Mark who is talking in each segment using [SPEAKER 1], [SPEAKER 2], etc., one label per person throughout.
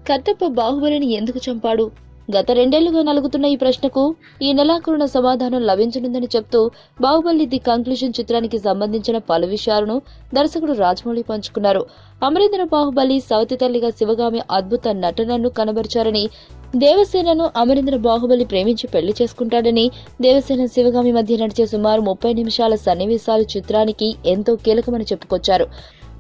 [SPEAKER 1] కట్టప్ప బాహుబలిని ఎందుకు చంపాడు? గత 2 ఏళ్లుగా నలుగుతున్న ఈ ప్రశ్నకు ఈ నెలాఖరున సమాధానం లభించనుందని చెప్తూ బాహుబలి ది కంక్లూజన్ చిత్రానికి సంబంధించిన పలు విషయాలను దర్శకుడు రాజమౌళి పంచుకున్నారు. అమరేంద్ర బాహుబలి సవతి తల్లిగా శివగామి అద్భుత నటనను కనబరిచారని, దేవసేనను అమరేంద్ర బాహుబలి ప్రేమించి పెళ్లి చేసుకుంటాడని, దేవసేన శివగామి మధ్య నడిచే సుమారు 30 నిమిషాల సన్నివేశాలు చిత్రానికి ఎంతో కీలకమని చెప్పుకొచ్చారు.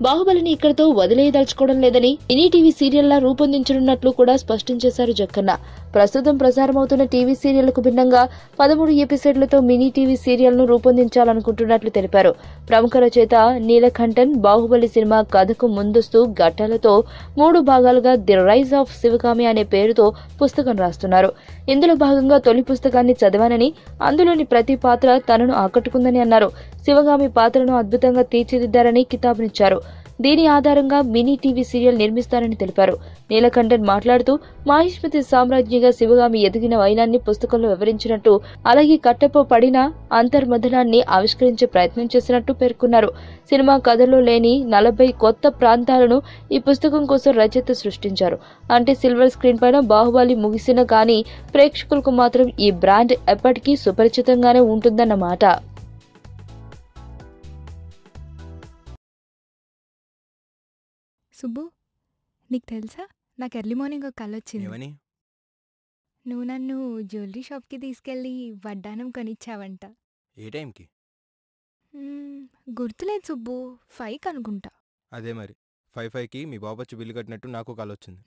[SPEAKER 1] బాహుబలిని ఇక్కడితో వదిలేయదలుచుకోవడం లేదని మినీ టీవీ సీరియల్లా రూపొందించనున్నట్లు కూడా స్పష్టం చేశారు జక్కన్న. ప్రస్తుతం ప్రసారమవుతున్న టీవీ సీరియల్కు భిన్నంగా 13 ఎపిసోడ్లతో మినీ టీవీ సీరియల్ ను రూపొందించాలనుకుంటున్నట్లు తెలిపారు. ప్రముఖ రచయిత నీలకంఠన్ బాహుబలి సినిమా కథకు ముందస్తు ఘట్టాలతో 3 భాగాలుగా ది రైజ్ ఆఫ్ శివగామి అనే పేరుతో పుస్తకం రాస్తున్నారు. ఇందులో భాగంగా తొలి పుస్తకాన్ని చదివానని, అందులోని ప్రతి పాత్ర తనను ఆకట్టుకుందని అన్నారు. శివగామి పాత్రను అద్భుతంగా తీర్చిదిద్దారని కితాబునిచ్చారు. దీని ఆధారంగా మినీ టీవీ సీరియల్ నిర్మిస్తారని తెలిపారు. నీలకంఠన్ మాట్లాడుతూ మాహిష్మతి సామ్రాజ్ఞిగా శివగామి ఎదిగిన వైనాన్ని పుస్తకంలో వివరించినట్టు, అలాగే కట్టప్ప పడిన అంతర్మథనాన్ని ఆవిష్కరించే ప్రయత్నం చేసినట్టు పేర్కొన్నారు. సినిమా కథలో లేని 40 కొత్త ప్రాంతాలను ఈ పుస్తకం కోసం రచయిత సృష్టించారు. అంటే సిల్వర్ స్క్రీన్ పైన బాహుబలి ముగిసిన కానీ ప్రేక్షకులకు మాత్రం ఈ బ్రాండ్ ఎప్పటికీ సుపరిచితంగానే ఉంటుందన్నమాట.
[SPEAKER 2] సుబ్బు, నీకు తెలుసా, నాకు ఎర్లీ మార్నింగ్ ఒక కల వచ్చింది.
[SPEAKER 3] ఏమని?
[SPEAKER 2] నువ్వు నన్ను జ్యువెలరీ షాప్కి తీసుకెళ్ళి వడ్డానం కొనిచ్చావంట.
[SPEAKER 3] ఏ టైంకి?
[SPEAKER 2] గుర్తులేదు సుబ్బు, 5కి అనుకుంటా.
[SPEAKER 3] అదే మరి 5కి మీ బాబు వచ్చి బిల్లు కట్టినట్టు నాకు కాల్ వచ్చింది.